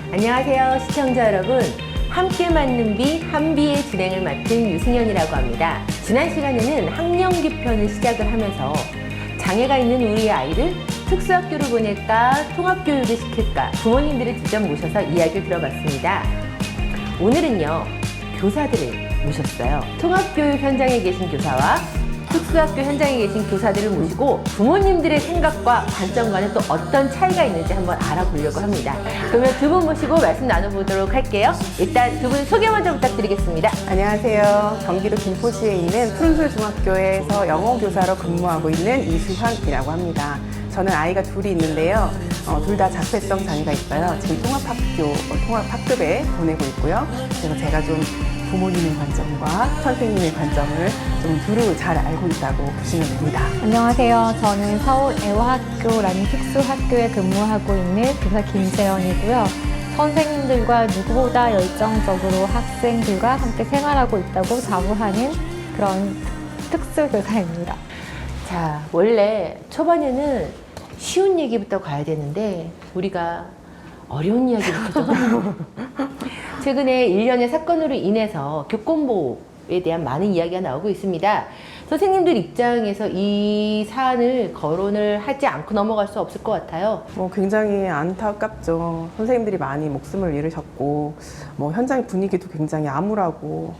안녕하세요, 시청자 여러분. 함께 맞는 비, 한비의 진행을 맡은 유승현이라고 합니다. 지난 시간에는 학령기 편을 시작을 하면서 장애가 있는 우리 아이를 특수학교를 보낼까, 통합교육을 시킬까, 부모님들을 직접 모셔서 이야기를 들어봤습니다. 오늘은요, 교사들을 모셨어요. 통합교육 현장에 계신 교사와 특수학교 현장에 계신 교사들을 모시고 부모님들의 생각과 관점과는 또 어떤 차이가 있는지 한번 알아보려고 합니다. 그러면 두 분 모시고 말씀 나눠보도록 할게요. 일단 두 분 소개 먼저 부탁드리겠습니다. 안녕하세요. 경기도 김포시에 있는 푸른술 중학교에서 영어 교사로 근무하고 있는 이수환이라고 합니다. 저는 아이가 둘이 있는데요. 둘 다 자폐성 장애가 있어요. 지금 통합학급에 보내고 있고요. 그래서 제가 좀 부모님의 관점과 선생님의 관점을 좀 두루 잘 알고 있다고 보시면 됩니다. 안녕하세요. 저는 서울애화학교라는 특수학교에 근무하고 있는 교사 김재현이고요. 선생님들과 누구보다 열정적으로 학생들과 함께 생활하고 있다고 자부하는 그런 특수교사입니다. 자, 원래 초반에는 쉬운 얘기부터 가야 되는데 우리가 어려운 이야기부터 좀 최근에 일련의 사건으로 인해서 교권보호에 대한 많은 이야기가 나오고 있습니다. 선생님들 입장에서 이 사안을 거론을 하지 않고 넘어갈 수 없을 것 같아요. 굉장히 안타깝죠. 선생님들이 많이 목숨을 잃으셨고, 현장 분위기도 굉장히 암울하고,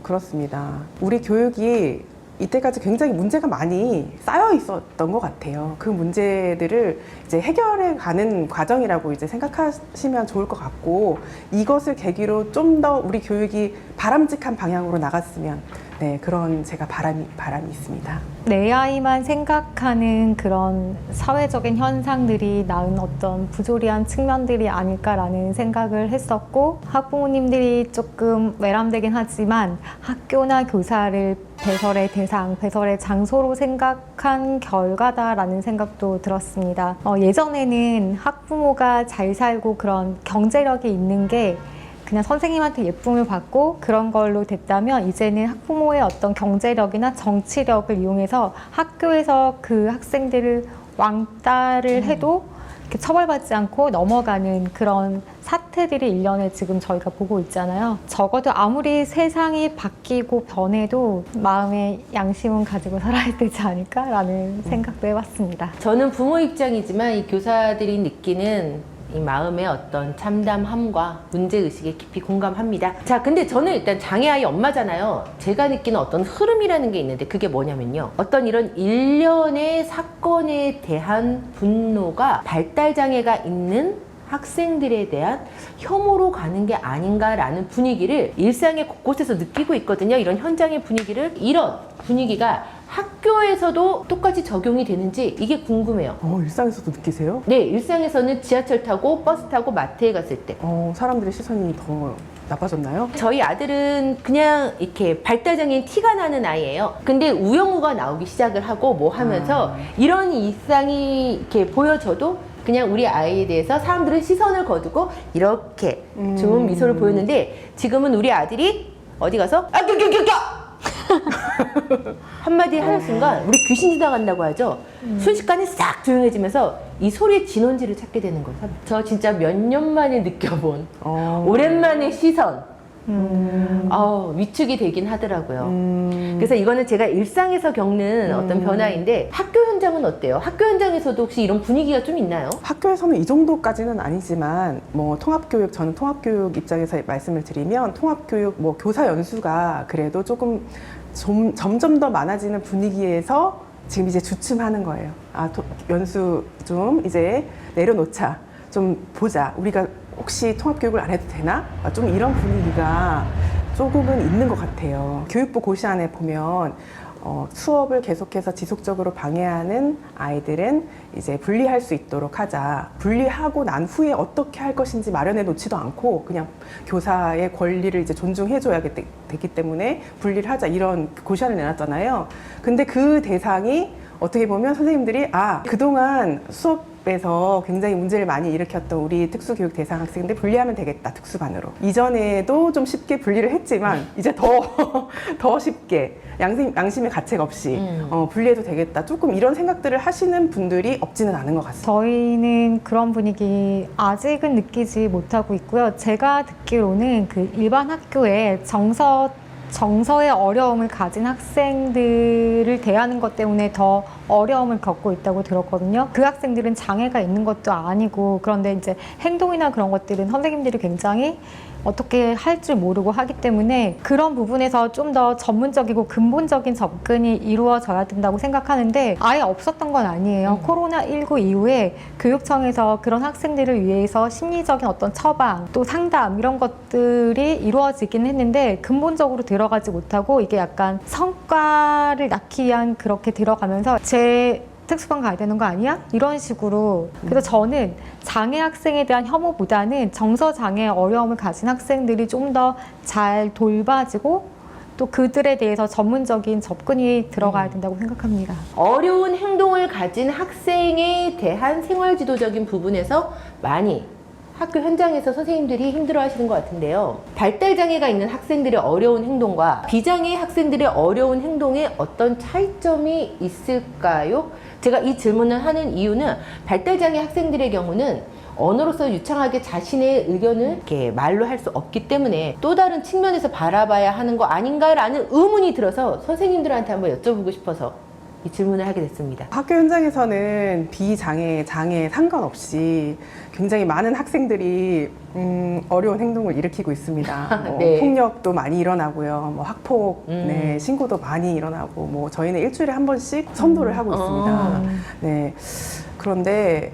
그렇습니다. 우리 교육이 이때까지 굉장히 문제가 많이 쌓여 있었던 것 같아요. 그 문제들을 이제 해결해 가는 과정이라고 이제 생각하시면 좋을 것 같고, 이것을 계기로 좀 더 우리 교육이 바람직한 방향으로 나갔으면, 네, 그런 제가 바람이 있습니다. 내 아이만 생각하는 그런 사회적인 현상들이 낳은 어떤 부조리한 측면들이 아닐까라는 생각을 했었고, 학부모님들이 조금 외람되긴 하지만 학교나 교사를 배설의 대상, 배설의 장소로 생각한 결과다라는 생각도 들었습니다. 예전에는 학부모가 잘 살고 그런 경제력이 있는 게 그냥 선생님한테 예쁨을 받고 그런 걸로 됐다면, 이제는 학부모의 어떤 경제력이나 정치력을 이용해서 학교에서 그 학생들을 왕따를 해도 이렇게 처벌받지 않고 넘어가는 그런 사태들이 일련에 지금 저희가 보고 있잖아요. 적어도 아무리 세상이 바뀌고 변해도 마음의 양심은 가지고 살아야 되지 않을까라는 생각도 해봤습니다. 저는 부모 입장이지만 이 교사들이 느끼는 이 마음의 어떤 참담함과 문제의식에 깊이 공감합니다. 자, 근데 저는 일단 장애아이 엄마잖아요. 제가 느끼는 어떤 흐름이라는 게 있는데 그게 뭐냐면요, 어떤 이런 일련의 사건에 대한 분노가 발달장애가 있는 학생들에 대한 혐오로 가는 게 아닌가라는 분위기를 일상의 곳곳에서 느끼고 있거든요. 이런 현장의 분위기를, 이런 분위기가 학교에서도 똑같이 적용이 되는지 이게 궁금해요. 일상에서도 느끼세요? 네, 일상에서는 지하철 타고 버스 타고 마트에 갔을 때 사람들의 시선이 더 나빠졌나요? 저희 아들은 그냥 이렇게 발달장애인 티가 나는 아이예요. 근데 우영우가 나오기 시작을 하고 뭐 하면서 이런 일상이 이렇게 보여져도 그냥 우리 아이에 대해서 사람들은 시선을 거두고 이렇게 좋은 미소를 보였는데, 지금은 우리 아들이 어디 가서 한마디 하는 순간 우리 귀신 지나간다고 하죠. 순식간에 싹 조용해지면서 이 소리의 진원지를 찾게 되는 거예요. 저 진짜 몇 년 만에 느껴본 오랜만에 시선, 위축이 되긴 하더라고요. 그래서 이거는 제가 일상에서 겪는 어떤 변화인데, 학교 현장은 어때요? 학교 현장에서도 혹시 이런 분위기가 좀 있나요? 학교에서는 이 정도까지는 아니지만, 통합교육, 저는 통합교육 입장에서 말씀을 드리면, 통합교육, 교사 연수가 그래도 조금 점점 더 많아지는 분위기에서 지금 이제 주춤하는 거예요. 연수 좀 이제 내려놓자. 좀 보자. 우리가 혹시 통합교육을 안 해도 되나? 좀 이런 분위기가 조금은 있는 것 같아요. 교육부 고시안에 보면 수업을 계속해서 지속적으로 방해하는 아이들은 이제 분리할 수 있도록 하자. 분리하고 난 후에 어떻게 할 것인지 마련해 놓지도 않고 그냥 교사의 권리를 이제 존중해줘야 되기 때문에 분리를 하자, 이런 고시안을 내놨잖아요. 근데 그 대상이 어떻게 보면 선생님들이 그동안 수업 교육에서 굉장히 문제를 많이 일으켰던 우리 특수교육 대상 학생들 분리하면 되겠다, 특수반으로. 이전에도 좀 쉽게 분리를 했지만 이제 더 쉽게 양심의 가책 없이 분리해도 되겠다. 조금 이런 생각들을 하시는 분들이 없지는 않은 것 같습니다. 저희는 그런 분위기 아직은 느끼지 못하고 있고요. 제가 듣기로는 그 일반 학교에 정서의 어려움을 가진 학생들을 대하는 것 때문에 더 어려움을 겪고 있다고 들었거든요. 그 학생들은 장애가 있는 것도 아니고, 그런데 이제 행동이나 그런 것들은 선생님들이 굉장히 어떻게 할 줄 모르고 하기 때문에 그런 부분에서 좀 더 전문적이고 근본적인 접근이 이루어져야 된다고 생각하는데 아예 없었던 건 아니에요. 코로나19 이후에 교육청에서 그런 학생들을 위해서 심리적인 어떤 처방 또 상담 이런 것들이 이루어지긴 했는데 근본적으로 들어가지 못하고 이게 약간 성과를 낳기 위한 그렇게 들어가면서 제 특수반 가야 되는 거 아니야? 이런 식으로. 그래서 저는 장애 학생에 대한 혐오보다는 정서장애 어려움을 가진 학생들이 좀 더 잘 돌봐지고 또 그들에 대해서 전문적인 접근이 들어가야 된다고 생각합니다. 어려운 행동을 가진 학생에 대한 생활지도적인 부분에서 많이 학교 현장에서 선생님들이 힘들어 하시는 것 같은데요. 발달장애가 있는 학생들의 어려운 행동과 비장애 학생들의 어려운 행동에 어떤 차이점이 있을까요? 제가 이 질문을 하는 이유는 발달장애 학생들의 경우는 언어로서 유창하게 자신의 의견을 이렇게 말로 할 수 없기 때문에 또 다른 측면에서 바라봐야 하는 거 아닌가라는 의문이 들어서 선생님들한테 한번 여쭤보고 싶어서 이 질문을 하게 됐습니다. 학교 현장에서는 비장애, 장애 상관없이 굉장히 많은 학생들이 어려운 행동을 일으키고 있습니다. 뭐 네. 폭력도 많이 일어나고요. 뭐 학폭 신고도 많이 일어나고 뭐 저희는 일주일에 한 번씩 선도를 하고 있습니다. 네. 그런데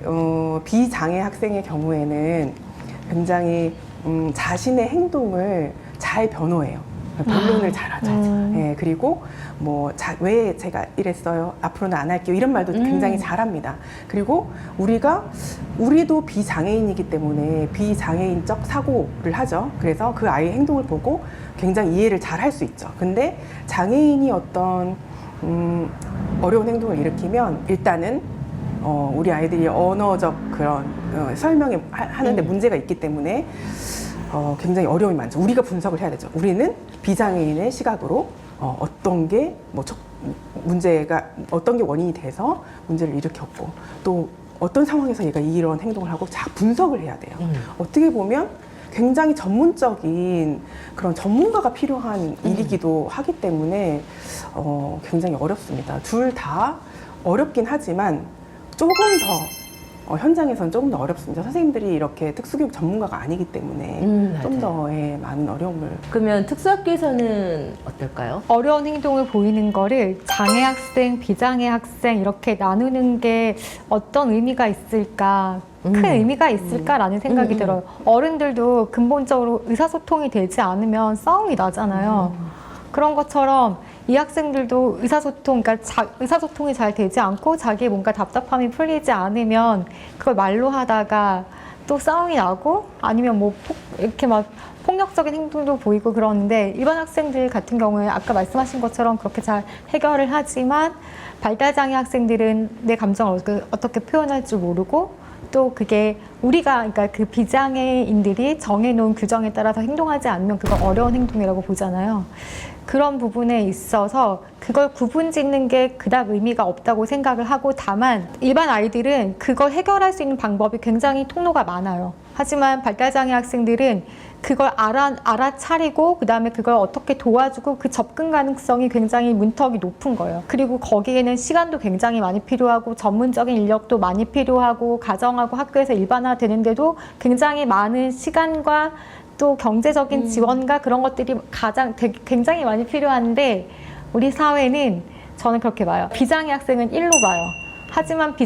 비장애 학생의 경우에는 굉장히 자신의 행동을 잘 변호해요. 변론을 잘하죠. 예, 그리고 뭐 왜 제가 이랬어요? 앞으로는 안 할게요. 이런 말도 굉장히 잘합니다. 그리고 우리도 비장애인이기 때문에 비장애인적 사고를 하죠. 그래서 그 아이의 행동을 보고 굉장히 이해를 잘 할 수 있죠. 근데 장애인이 어떤 어려운 행동을 일으키면 일단은 우리 아이들이 언어적 그런 설명에 하는데 문제가 있기 때문에 굉장히 어려움이 많죠. 우리가 분석을 해야 되죠. 우리는 비장애인의 시각으로 어떤 게 문제가 어떤 게 원인이 돼서 문제를 일으켰고 또 어떤 상황에서 얘가 이런 행동을 하고 분석을 해야 돼요. 어떻게 보면 굉장히 전문적인 그런 전문가가 필요한 일이기도 하기 때문에 굉장히 어렵습니다. 둘 다 어렵긴 하지만 조금 더 현장에서는 조금 더 어렵습니다. 선생님들이 이렇게 특수교육 전문가가 아니기 때문에 좀 더 많은 어려움을. 그러면 특수학교에서는 어떨까요? 어려운 행동을 보이는 거를 장애 학생, 비장애 학생 이렇게 나누는 게 어떤 의미가 있을까? 큰 의미가 있을까라는 생각이 들어요. 어른들도 근본적으로 의사소통이 되지 않으면 싸움이 나잖아요. 그런 것처럼 이 학생들도 그러니까 의사소통이 잘 되지 않고 자기의 뭔가 답답함이 풀리지 않으면 그걸 말로 하다가 또 싸움이 나고 아니면 뭐 이렇게 막 폭력적인 행동도 보이고 그러는데 일반 학생들 같은 경우에 아까 말씀하신 것처럼 그렇게 잘 해결을 하지만 발달장애 학생들은 내 감정을 어떻게 표현할 줄 모르고 또 그게 그러니까 그 비장애인들이 정해놓은 규정에 따라서 행동하지 않으면 그건 어려운 행동이라고 보잖아요. 그런 부분에 있어서 그걸 구분 짓는 게 그닥 의미가 없다고 생각을 하고 다만 일반 아이들은 그걸 해결할 수 있는 방법이 굉장히 통로가 많아요. 하지만 발달장애 학생들은 그걸 알아차리고 그다음에 그걸 어떻게 도와주고 그 접근 가능성이 굉장히 문턱이 높은 거예요. 그리고 거기에는 시간도 굉장히 많이 필요하고 전문적인 인력도 많이 필요하고 가정하고 학교에서 일반화되는데도 굉장히 많은 시간과 또 경제적인 지원과 그런 것들이 굉장히 많이 필요한데 우리 사회는 저는 그렇게 봐요. 비장애 학생은 1로 봐요. 하지만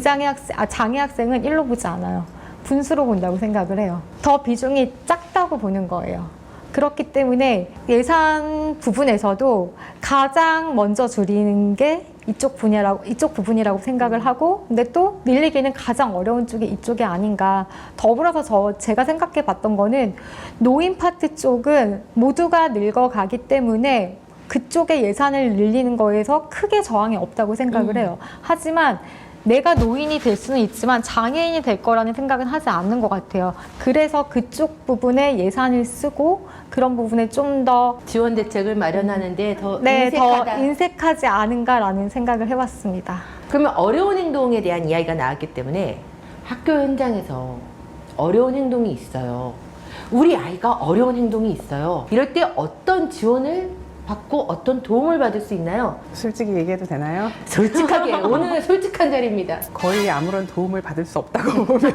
장애 학생은 1로 보지 않아요. 분수로 본다고 생각을 해요. 더 비중이 작다고 보는 거예요. 그렇기 때문에 예산 부분에서도 가장 먼저 줄이는 게 이쪽 부분이라고 생각을 하고 근데 또 밀리기는 가장 어려운 쪽이 이쪽이 아닌가. 더불어서 제가 생각해 봤던 거는 노인 파트 쪽은 모두가 늙어가기 때문에 그쪽에 예산을 늘리는 거에서 크게 저항이 없다고 생각을 해요. 하지만 내가 노인이 될 수는 있지만 장애인이 될 거라는 생각은 하지 않는 것 같아요. 그래서 그쪽 부분에 예산을 쓰고 그런 부분에 좀 더 지원 대책을 마련하는데 더 네, 인색하다. 더 인색하지 않은가라는 생각을 해봤습니다. 그러면 어려운 행동에 대한 이야기가 나왔기 때문에 학교 현장에서 어려운 행동이 있어요. 우리 아이가 어려운 행동이 있어요. 이럴 때 어떤 지원을 받고 어떤 도움을 받을 수 있나요? 솔직히 얘기해도 되나요? 솔직하게 오늘 솔직한 자리입니다. 거의 아무런 도움을 받을 수 없다고 보면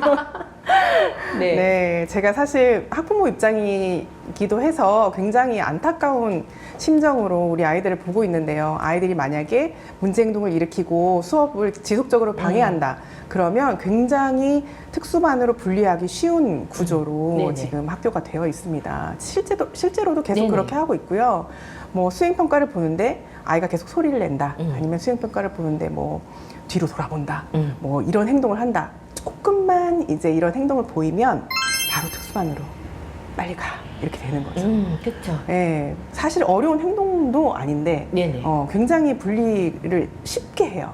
네. 네, 제가 사실 학부모 입장이기도 해서 굉장히 안타까운 심정으로 우리 아이들을 보고 있는데요. 아이들이 만약에 문제 행동을 일으키고 수업을 지속적으로 방해한다. 그러면 굉장히 특수반으로 분리하기 쉬운 구조로 네네. 지금 학교가 되어 있습니다. 실제로도 계속 네네. 그렇게 하고 있고요. 뭐 수행평가를 보는데 아이가 계속 소리를 낸다. 아니면 수행평가를 보는데 뭐 뒤로 돌아본다. 뭐 이런 행동을 한다. 조금만 이제 이런 행동을 보이면 바로 특수반으로 빨리 가. 이렇게 되는 거죠. 그렇죠. 예, 사실 어려운 행동도 아닌데 네네. 굉장히 분리를 쉽게 해요.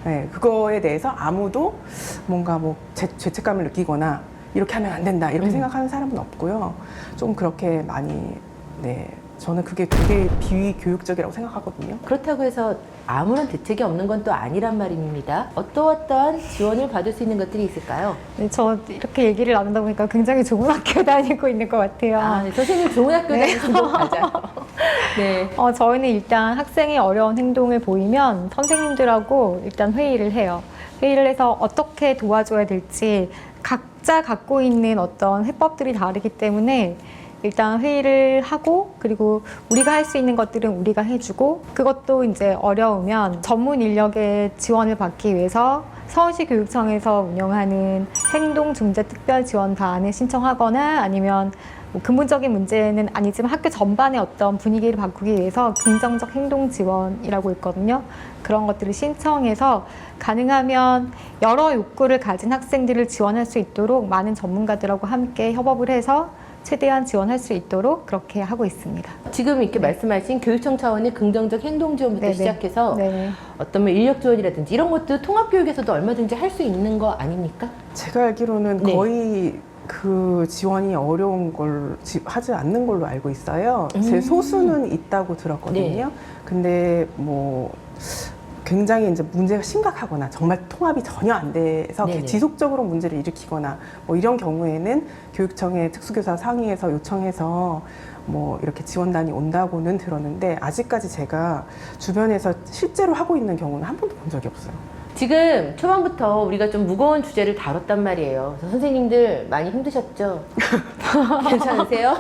예, 그거에 대해서 아무도 뭔가 뭐 죄책감을 느끼거나 이렇게 하면 안 된다 이렇게 생각하는 사람은 없고요. 좀 그렇게 많이 네, 저는 그게 되게 비교육적이라고 생각하거든요. 그렇다고 해서 아무런 대책이 없는 건 또 아니란 말입니다. 어떠한 지원을 받을 수 있는 것들이 있을까요? 네, 저 이렇게 얘기를 나누다 보니까 굉장히 좋은 학교 다니고 있는 것 같아요. 아, 네. 선생님 좋은 학교 다니시면 맞아요. 네. 저희는 일단 학생이 어려운 행동을 보이면 선생님들하고 일단 회의를 해요. 회의를 해서 어떻게 도와줘야 될지 각자 갖고 있는 어떤 해법들이 다르기 때문에 일단 회의를 하고 그리고 우리가 할 수 있는 것들은 우리가 해주고 그것도 이제 어려우면 전문 인력의 지원을 받기 위해서 서울시 교육청에서 운영하는 행동중재특별지원단을 신청하거나 아니면 뭐 근본적인 문제는 아니지만 학교 전반의 어떤 분위기를 바꾸기 위해서 긍정적 행동 지원이라고 있거든요. 그런 것들을 신청해서 가능하면 여러 욕구를 가진 학생들을 지원할 수 있도록 많은 전문가들하고 함께 협업을 해서 최대한 지원할 수 있도록 그렇게 하고 있습니다. 지금 이렇게 말씀하신 교육청 차원의 긍정적 행동 지원부터 네네. 시작해서 네네. 어떤 뭐 인력 지원이라든지 이런 것도 통합교육에서도 얼마든지 할 수 있는 거 아닙니까? 제가 알기로는 네. 거의 그 지원이 어려운 걸 하지 않는 걸로 알고 있어요. 제 소수는 있다고 들었거든요. 네. 근데 뭐 굉장히 이제 문제가 심각하거나 정말 통합이 전혀 안 돼서 네네. 지속적으로 문제를 일으키거나 뭐 이런 경우에는 교육청의 특수교사 상의해서 요청해서 뭐 이렇게 지원단이 온다고는 들었는데 아직까지 제가 주변에서 실제로 하고 있는 경우는 한 번도 본 적이 없어요. 지금 초반부터 우리가 좀 무거운 주제를 다뤘단 말이에요. 그래서 선생님들 많이 힘드셨죠? 괜찮으세요?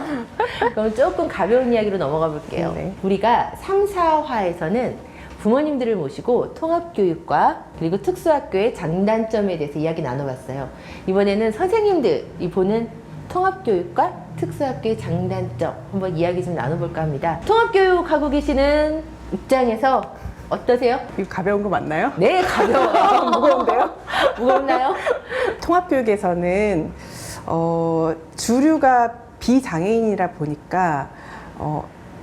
그럼 조금 가벼운 이야기로 넘어가 볼게요. 네. 우리가 3, 4화에서는 부모님들을 모시고 통합교육과 그리고 특수학교의 장단점에 대해서 이야기 나눠봤어요. 이번에는 선생님들이 보는 통합교육과 특수학교의 장단점 한번 이야기 좀 나눠볼까 합니다. 통합교육 하고 계시는 입장에서 어떠세요? 이거 가벼운 거 맞나요? 네, 가벼워요. 무거운데요? 무겁나요? 통합교육에서는 주류가 비장애인이라 보니까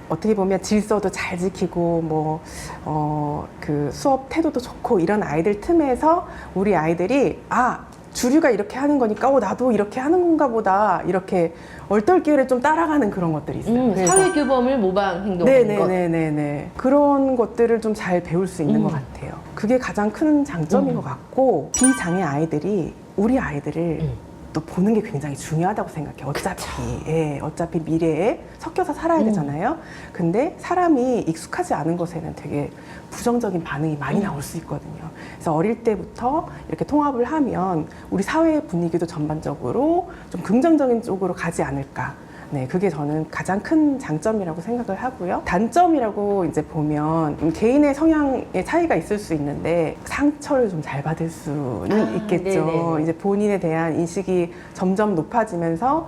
어떻게 보면 질서도 잘 지키고 그 수업 태도도 좋고 이런 아이들 틈에서 우리 아이들이 주류가 이렇게 하는 거니까 나도 이렇게 하는 건가 보다 이렇게 얼떨결에 좀 따라가는 그런 것들이 있어요. 그래서 사회 규범을 모방 행동하는 것. 네네네네. 그런 것들을 좀 잘 배울 수 있는 것 같아요. 그게 가장 큰 장점인 것 같고 비장애 아이들이 우리 아이들을 또 보는 게 굉장히 중요하다고 생각해요. 어차피 미래에 섞여서 살아야 되잖아요. 근데 사람이 익숙하지 않은 것에는 되게 부정적인 반응이 많이 나올 수 있거든요. 그래서 어릴 때부터 이렇게 통합을 하면 우리 사회 분위기도 전반적으로 좀 긍정적인 쪽으로 가지 않을까. 네, 그게 저는 가장 큰 장점이라고 생각을 하고요. 단점이라고 이제 보면 개인의 성향의 차이가 있을 수 있는데 상처를 좀 잘 받을 수는 있겠죠. 네네. 이제 본인에 대한 인식이 점점 높아지면서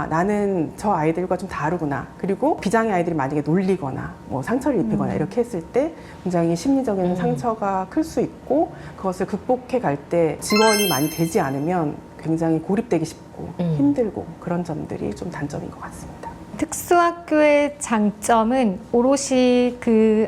나는 저 아이들과 좀 다르구나. 그리고 비장애 아이들이 만약에 놀리거나 뭐 상처를 입히거나 이렇게 했을 때 굉장히 심리적인 상처가 클 수 있고 그것을 극복해 갈 때 지원이 많이 되지 않으면 굉장히 고립되기 쉽고 힘들고 그런 점들이 좀 단점인 것 같습니다. 특수학교의 장점은 오롯이 그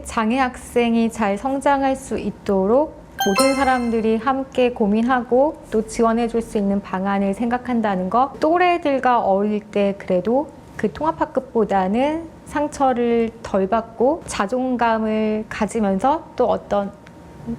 장애 학생이 잘 성장할 수 있도록 모든 사람들이 함께 고민하고 또 지원해 줄 수 있는 방안을 생각한다는 거, 또래들과 어울릴 때 그래도 그 통합학급보다는 상처를 덜 받고 자존감을 가지면서 또 어떤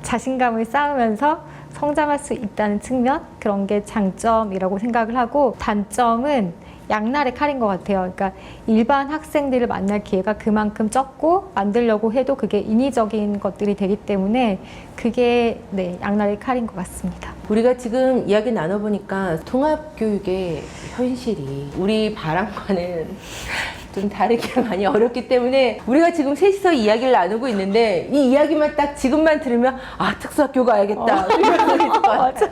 자신감을 쌓으면서 성장할 수 있다는 측면, 그런 게 장점이라고 생각을 하고, 단점은 양날의 칼인 것 같아요. 그러니까 일반 학생들을 만날 기회가 그만큼 적고 만들려고 해도 그게 인위적인 것들이 되기 때문에 그게 양날의 칼인 것 같습니다. 우리가 지금 이야기 나눠보니까 통합교육의 현실이 우리 바람과는 좀 다르게 많이 어렵기 때문에 우리가 지금 셋이서 이야기를 나누고 있는데 이 이야기만 딱 지금만 들으면 특수학교 가야겠다 이런 생각이 들 것 같아요.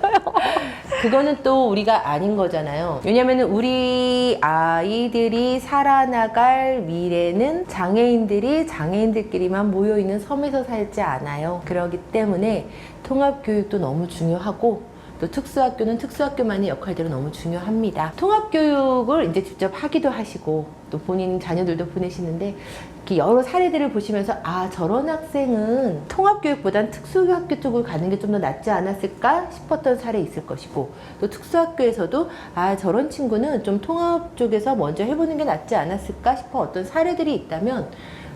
그거는 또 우리가 아닌 거잖아요. 왜냐면 우리 아이들이 살아나갈 미래는 장애인들이 장애인들끼리만 모여있는 섬에서 살지 않아요. 그렇기 때문에 통합교육도 너무 중요하고 또 특수학교는 특수학교만의 역할들은 너무 중요합니다. 통합교육을 이제 직접 하기도 하시고 또 본인 자녀들도 보내시는데 이렇게 여러 사례들을 보시면서 저런 학생은 통합교육보단 특수학교 쪽으로 가는 게 좀 더 낫지 않았을까 싶었던 사례 있을 것이고, 또 특수학교에서도 저런 친구는 좀 통합 쪽에서 먼저 해보는 게 낫지 않았을까 싶어 어떤 사례들이 있다면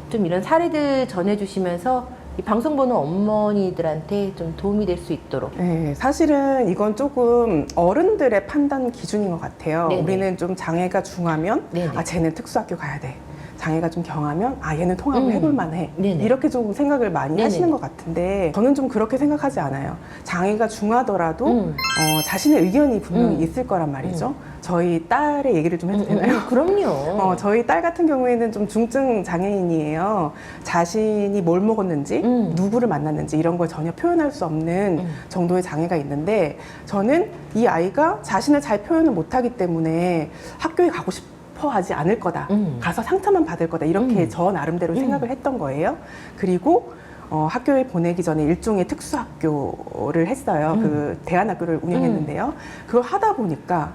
좀 이런 사례들 전해주시면서 이 방송 보는 어머니들한테 좀 도움이 될 수 있도록. 네, 사실은 이건 조금 어른들의 판단 기준인 것 같아요. 네네. 우리는 좀 장애가 중하면 네네. 쟤는 특수학교 가야 돼. 장애가 좀 경하면 얘는 통합을 해볼 만해. 네네. 이렇게 좀 생각을 많이 네네. 하시는 것 같은데 저는 좀 그렇게 생각하지 않아요. 장애가 중하더라도 자신의 의견이 분명히 있을 거란 말이죠. 저희 딸의 얘기를 좀 해도 되나요? 그럼요. 저희 딸 같은 경우에는 좀 중증 장애인이에요. 자신이 뭘 먹었는지, 누구를 만났는지 이런 걸 전혀 표현할 수 없는 정도의 장애가 있는데, 저는 이 아이가 자신을 잘 표현을 못하기 때문에 학교에 가고 싶어 하지 않을 거다. 가서 상처만 받을 거다. 이렇게 저 나름대로 생각을 했던 거예요. 그리고 학교에 보내기 전에 일종의 특수학교를 했어요. 그 대안학교를 운영했는데요. 그걸 하다 보니까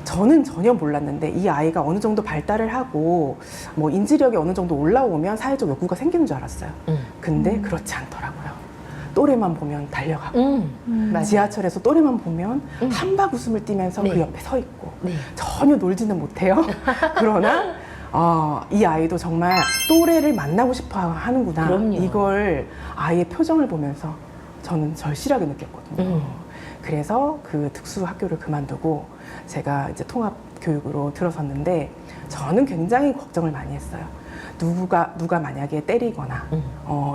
저는 전혀 몰랐는데 이 아이가 어느 정도 발달을 하고 뭐 인지력이 어느 정도 올라오면 사회적 욕구가 생기는 줄 알았어요. 근데 그렇지 않더라고요. 또래만 보면 달려가고 지하철에서 또래만 보면 한박 웃음을 띠면서 네. 그 옆에 서 있고 네. 전혀 놀지는 못해요. 그러나 이 아이도 정말 또래를 만나고 싶어 하는구나. 그럼요. 이걸 아이의 표정을 보면서 저는 절실하게 느꼈거든요. 그래서 그 특수학교를 그만두고 제가 이제 통합교육으로 들어섰는데 저는 굉장히 걱정을 많이 했어요. 누가 만약에 때리거나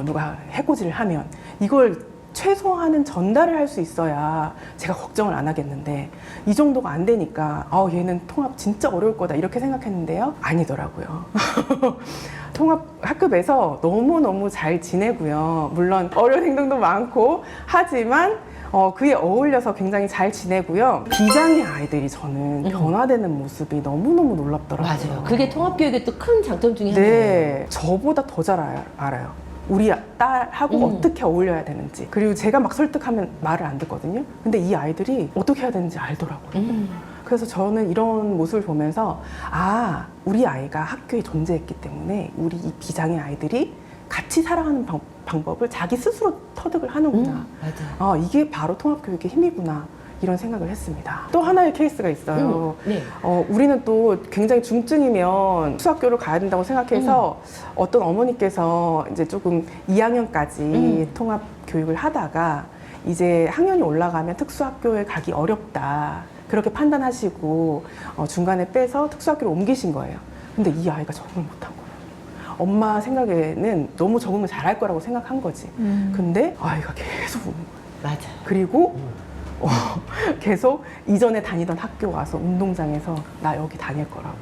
누가 해코지를 하면 이걸 최소한은 전달을 할 수 있어야 제가 걱정을 안 하겠는데 이 정도가 안 되니까 얘는 통합 진짜 어려울 거다 이렇게 생각했는데요. 아니더라고요. 통합 학급에서 너무너무 잘 지내고요. 물론 어려운 행동도 많고 하지만 그에 어울려서 굉장히 잘 지내고요. 비장의 아이들이 저는 변화되는 모습이 너무너무 놀랍더라고요. 맞아요. 그게 통합교육의 또 큰 장점 중에 하나예요. 네, 저보다 더 잘 알아요. 우리 딸하고 어떻게 어울려야 되는지. 그리고 제가 막 설득하면 말을 안 듣거든요. 근데 이 아이들이 어떻게 해야 되는지 알더라고요. 그래서 저는 이런 모습을 보면서 우리 아이가 학교에 존재했기 때문에 우리 이 비장의 아이들이 같이 살아가는 방법을 자기 스스로 터득을 하는구나. 맞아요. 이게 바로 통합교육의 힘이구나. 이런 생각을 했습니다. 또 하나의 케이스가 있어요. 네. 우리는 또 굉장히 중증이면 특수학교를 가야 된다고 생각해서 어떤 어머니께서 이제 조금 2학년까지 통합 교육을 하다가 이제 학년이 올라가면 특수학교에 가기 어렵다. 그렇게 판단하시고 중간에 빼서 특수학교를 옮기신 거예요. 근데 이 아이가 적응을 못한 거예요. 엄마 생각에는 너무 적응을 잘할 거라고 생각한 거지. 근데 아이가 계속 우는 거예요. 맞아요. 그리고 계속 이전에 다니던 학교 와서 운동장에서 나 여기 다닐 거라고.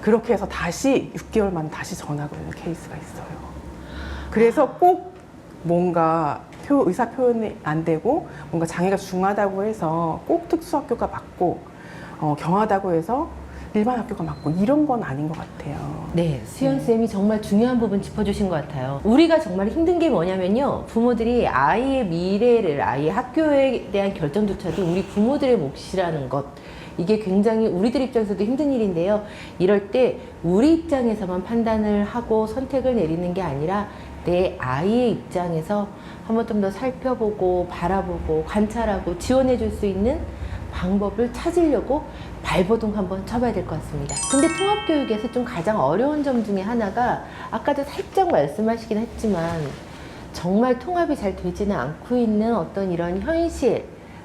그렇게 해서 다시 6개월 만에 다시 전학을 오는 케이스가 있어요. 그래서 꼭 뭔가 의사 표현이 안 되고 뭔가 장애가 중하다고 해서 꼭 특수학교가 맞고 경하다고 해서 일반 학교가 맞고 이런 건 아닌 것 같아요. 네, 수연쌤이 정말 중요한 부분 짚어주신 것 같아요. 우리가 정말 힘든 게 뭐냐면요. 부모들이 아이의 미래를, 아이의 학교에 대한 결정조차도 우리 부모들의 몫이라는 것. 이게 굉장히 우리들 입장에서도 힘든 일인데요. 이럴 때 우리 입장에서만 판단을 하고 선택을 내리는 게 아니라 내 아이의 입장에서 한번 좀 더 살펴보고 바라보고 관찰하고 지원해 줄 수 있는 방법을 찾으려고 발버둥 한번 쳐봐야 될 것 같습니다. 근데 통합교육에서 좀 가장 어려운 점 중에 하나가 아까도 살짝 말씀하시긴 했지만 정말 통합이 잘 되지는 않고 있는 어떤 이런 현실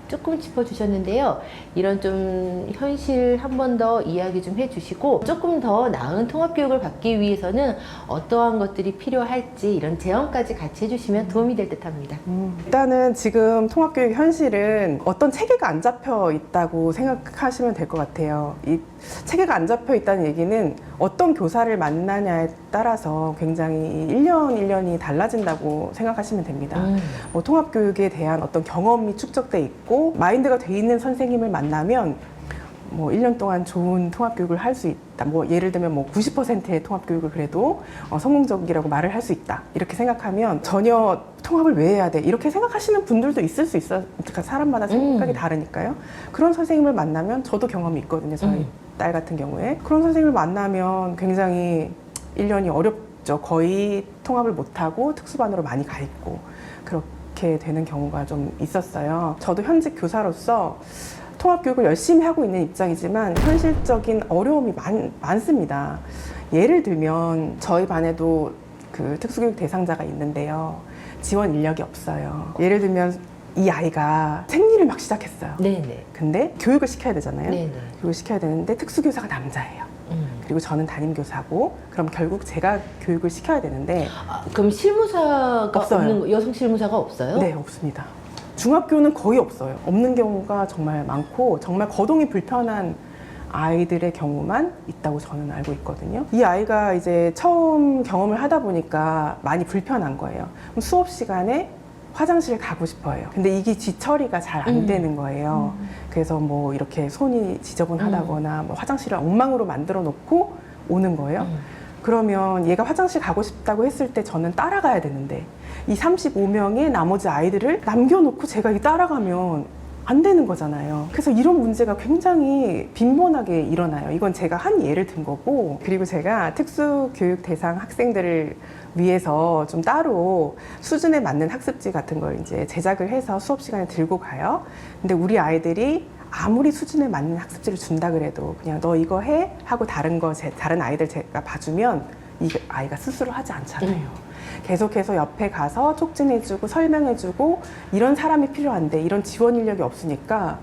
조금 짚어주셨는데요. 이런 좀 현실 한 번 더 이야기 좀 해주시고 조금 더 나은 통합교육을 받기 위해서는 어떠한 것들이 필요할지 이런 제언까지 같이 해주시면 도움이 될 듯합니다. 일단은 지금 통합교육 현실은 어떤 체계가 안 잡혀 있다고 생각하시면 될 것 같아요. 이 체계가 안 잡혀 있다는 얘기는 어떤 교사를 만나냐에 따라서 굉장히 1년 1년이 달라진다고 생각하시면 됩니다. 뭐 통합교육에 대한 어떤 경험이 축적돼 있고 마인드가 돼 있는 선생님을 만나면 뭐 1년 동안 좋은 통합교육을 할 수 있다. 뭐 예를 들면 뭐 90%의 통합교육을 그래도 성공적이라고 말을 할 수 있다. 이렇게 생각하면 전혀 통합을 왜 해야 돼? 이렇게 생각하시는 분들도 있을 수 있어요. 그러니까 사람마다 생각이 다르니까요. 그런 선생님을 만나면 저도 경험이 있거든요. 저희 딸 같은 경우에. 그런 선생님을 만나면 굉장히 1년이 어렵죠. 거의 통합을 못하고 특수반으로 많이 가 있고 그렇게 되는 경우가 좀 있었어요. 저도 현직 교사로서 통합교육을 열심히 하고 있는 입장이지만 현실적인 어려움이 많습니다. 예를 들면 저희 반에도 그 특수교육 대상자가 있는데요. 지원 인력이 없어요. 예를 들면 이 아이가 생리를 막 시작했어요. 네네. 근데 교육을 시켜야 되잖아요. 네네. 교육을 시켜야 되는데 특수교사가 남자예요. 그리고 저는 담임교사고 그럼 결국 제가 교육을 시켜야 되는데 그럼 실무사가 없어요. 없는 거, 여성 실무사가 없어요? 네, 없습니다. 중학교는 거의 없어요. 없는 경우가 정말 많고 정말 거동이 불편한 아이들의 경우만 있다고 저는 알고 있거든요. 이 아이가 이제 처음 경험을 하다 보니까 많이 불편한 거예요. 그럼 수업 시간에 화장실 가고 싶어요. 근데 이게 뒤처리가 잘 안 되는 거예요. 그래서 뭐 이렇게 손이 지저분하다거나 뭐 화장실을 엉망으로 만들어 놓고 오는 거예요. 그러면 얘가 화장실 가고 싶다고 했을 때 저는 따라가야 되는데 이 35명의 나머지 아이들을 남겨놓고 제가 이 따라가면 안 되는 거잖아요. 그래서 이런 문제가 굉장히 빈번하게 일어나요. 이건 제가 한 예를 든 거고, 그리고 제가 특수교육 대상 학생들을 위해서 좀 따로 수준에 맞는 학습지 같은 걸 이제 제작을 해서 수업 시간에 들고 가요. 근데 우리 아이들이 아무리 수준에 맞는 학습지를 준다 그래도 그냥 너 이거 해 하고 다른 아이들 제가 봐주면 이 아이가 스스로 하지 않잖아요. 계속해서 옆에 가서 촉진해주고 설명해주고 이런 사람이 필요한데 이런 지원 인력이 없으니까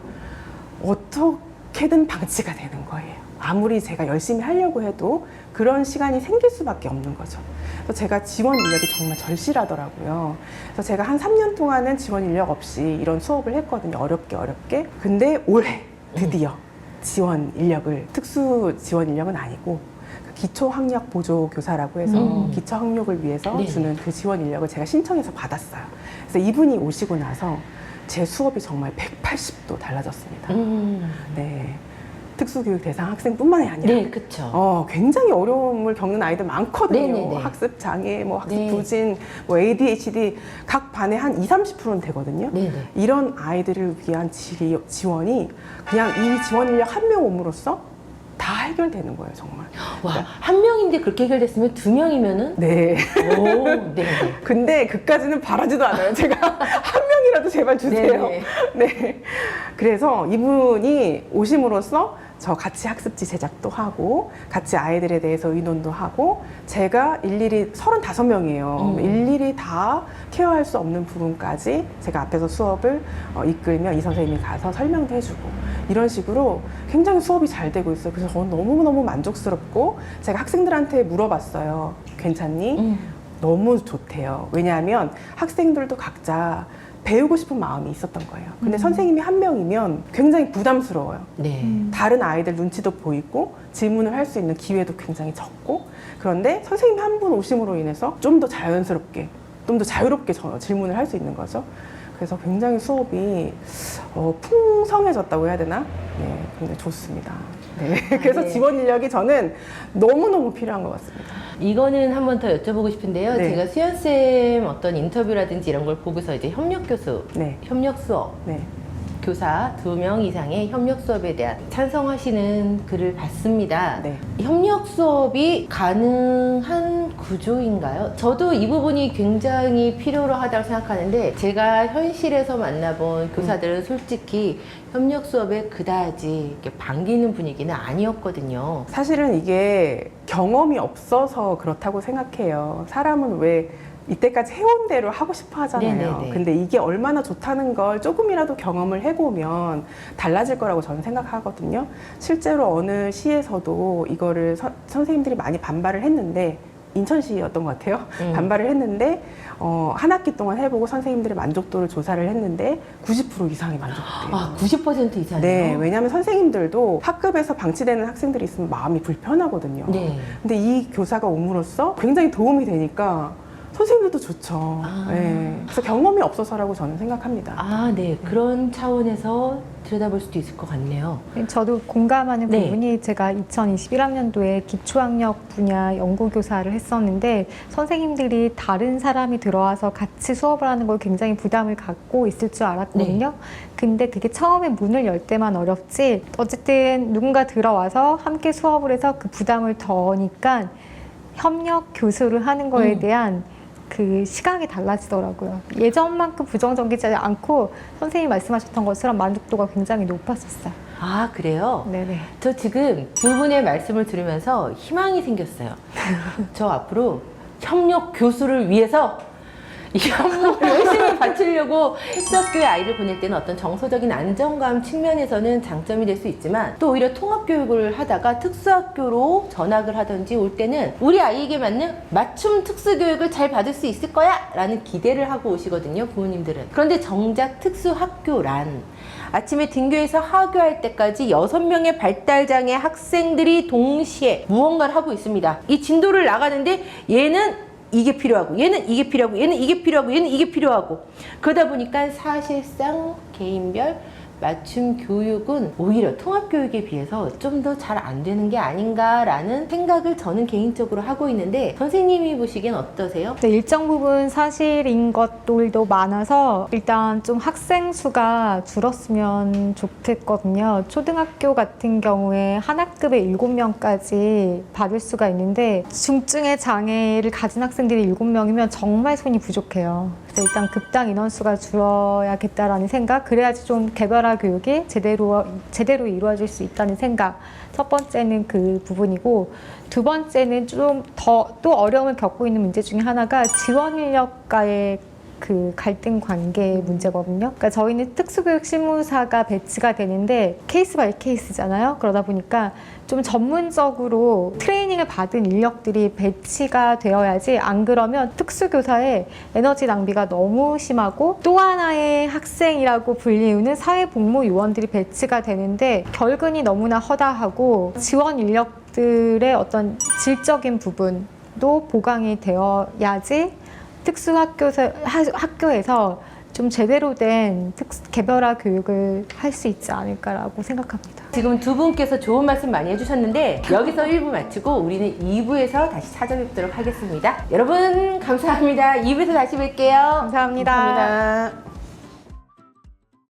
어떻게든 방치가 되는 거예요. 아무리 제가 열심히 하려고 해도 그런 시간이 생길 수밖에 없는 거죠. 그래서 제가 지원 인력이 정말 절실하더라고요. 그래서 제가 한 3년 동안은 지원 인력 없이 이런 수업을 했거든요. 어렵게. 근데 올해 드디어 지원 인력을, 특수 지원 인력은 아니고 기초학력 보조교사라고 해서 기초학력을 위해서 네. 주는 그 지원 인력을 제가 신청해서 받았어요. 그래서 이분이 오시고 나서 제 수업이 정말 180도 달라졌습니다. 네. 특수교육 대상 학생뿐만이 아니라 네, 그렇죠. 굉장히 어려움을 겪는 아이들 많거든요. 네네네. 학습 장애, 뭐 학습 네. 부진, 뭐 ADHD 각 반에 한 20-30%는 되거든요. 네네. 이런 아이들을 위한 지원이 그냥 이 지원 인력 한 명 옴으로써 다 해결되는 거예요, 정말. 와, 한 명인데 그렇게 해결됐으면 두 명이면은? 네. 오, 네. 근데 그까지는 바라지도 않아요. 제가 한 명이라도 제발 주세요. 네네. 네. 그래서 이분이 오심으로써 저 같이 학습지 제작도 하고 같이 아이들에 대해서 의논도 하고 제가 일일이 35명이에요. 일일이 다 케어할 수 없는 부분까지 제가 앞에서 수업을 이끌면 이 선생님이 가서 설명도 해주고 이런 식으로 굉장히 수업이 잘 되고 있어요. 그래서 저는 너무너무 만족스럽고 제가 학생들한테 물어봤어요. 괜찮니? 너무 좋대요. 왜냐하면 학생들도 각자 배우고 싶은 마음이 있었던 거예요. 근데 선생님이 한 명이면 굉장히 부담스러워요. 네. 다른 아이들 눈치도 보이고 질문을 할 수 있는 기회도 굉장히 적고 그런데 선생님 한 분 오심으로 인해서 좀 더 자연스럽게 좀 더 자유롭게 질문을 할 수 있는 거죠. 그래서 굉장히 수업이 풍성해졌다고 해야 되나? 네, 굉장히 좋습니다. 네. 그래서 네. 지원 인력이 저는 너무너무 필요한 것 같습니다. 이거는 한 번 더 여쭤보고 싶은데요. 네. 제가 수연쌤 어떤 인터뷰라든지 이런 걸 보고서 이제 협력 교수, 네. 협력 수업, 네. 교사 2명 이상의 협력 수업에 대한 찬성하시는 글을 봤습니다. 네. 협력 수업이 가능한 구조인가요? 저도 이 부분이 굉장히 필요로 하다고 생각하는데 제가 현실에서 만나본 교사들은 솔직히 협력 수업에 그다지 이렇게 반기는 분위기는 아니었거든요. 사실은 이게 경험이 없어서 그렇다고 생각해요. 사람은 왜 이때까지 해온 대로 하고 싶어 하잖아요. 네네네. 근데 이게 얼마나 좋다는 걸 조금이라도 경험을 해보면 달라질 거라고 저는 생각하거든요. 실제로 어느 시에서도 이거를 선생님들이 많이 반발을 했는데, 인천시였던 것 같아요. 반발을 했는데 한 학기 동안 해보고 선생님들의 만족도를 조사를 했는데 90% 이상이 만족했대요. 아, 90% 이상이요? 네, 왜냐하면 선생님들도 학급에서 방치되는 학생들이 있으면 마음이 불편하거든요. 네. 근데 이 교사가 옴으로써 굉장히 도움이 되니까 선생님들도 좋죠. 아. 네. 그래서 경험이 없어서라고 저는 생각합니다. 아, 네. 그런 차원에서 들여다볼 수도 있을 것 같네요. 저도 공감하는 네. 부분이 제가 2021학년도에 기초학력 분야 연구교사를 했었는데 선생님들이 다른 사람이 들어와서 같이 수업을 하는 걸 굉장히 부담을 갖고 있을 줄 알았거든요. 근데 그게 처음에 문을 열 때만 어렵지 어쨌든 누군가 들어와서 함께 수업을 해서 그 부담을 덜으니까 협력 교수를 하는 거에 대한 그 시각이 달라지더라고요. 예전만큼 부정적이지 않고 선생님이 말씀하셨던 것처럼 만족도가 굉장히 높았었어요. 아, 그래요? 네네. 저 지금 두 분의 말씀을 들으면서 희망이 생겼어요. 저 앞으로 협력 교수를 위해서 이 협력을 열심히 바치려고 특수학교에 아이를 보낼 때는 어떤 정서적인 안정감 측면에서는 장점이 될 수 있지만 또 오히려 통합교육을 하다가 특수학교로 전학을 하든지 올 때는 우리 아이에게 맞는 맞춤 특수교육을 잘 받을 수 있을 거야 라는 기대를 하고 오시거든요, 부모님들은. 그런데 정작 특수학교란 아침에 등교해서 하교할 때까지 6명의 발달장애 학생들이 동시에 무언가를 하고 있습니다. 이 진도를 나가는데 얘는 이게 필요하고 얘는 이게 필요하고 얘는 이게 필요하고 얘는 이게 필요하고 그러다 보니까 사실상 개인별 맞춤 교육은 오히려 통합교육에 비해서 좀 더 잘 안 되는 게 아닌가라는 생각을 저는 개인적으로 하고 있는데 선생님이 보시기엔 어떠세요? 네, 일정 부분 사실인 것들도 많아서 일단 좀 학생 수가 줄었으면 좋겠거든요. 초등학교 같은 경우에 한 학급에 7명까지 받을 수가 있는데 중증의 장애를 가진 학생들이 7명이면 정말 손이 부족해요. 그래서 일단 급당 인원수가 줄어야겠다라는 생각, 그래야지 좀 개별화 교육이 제대로 이루어질 수 있다는 생각. 첫 번째는 그 부분이고, 두 번째는 좀 더 또 어려움을 겪고 있는 문제 중에 하나가 지원 인력과의 그 갈등 관계 문제거든요. 그러니까 저희는 특수교육 실무사가 배치가 되는데 케이스 바이 케이스잖아요. 그러다 보니까 좀 전문적으로 트레이닝을 받은 인력들이 배치가 되어야지, 안 그러면 특수교사의 에너지 낭비가 너무 심하고 또 하나의 학생이라고 불리우는 사회복무 요원들이 배치가 되는데 결근이 너무나 허다하고 지원 인력들의 어떤 질적인 부분도 보강이 되어야지 학교에서 좀 제대로 된 개별화 교육을 할 수 있지 않을까라고 생각합니다. 지금 두 분께서 좋은 말씀 많이 해주셨는데 여기서 1부 마치고 우리는 2부에서 다시 찾아뵙도록 하겠습니다. 여러분 감사합니다. 2부에서 다시 뵐게요. 감사합니다. 감사합니다.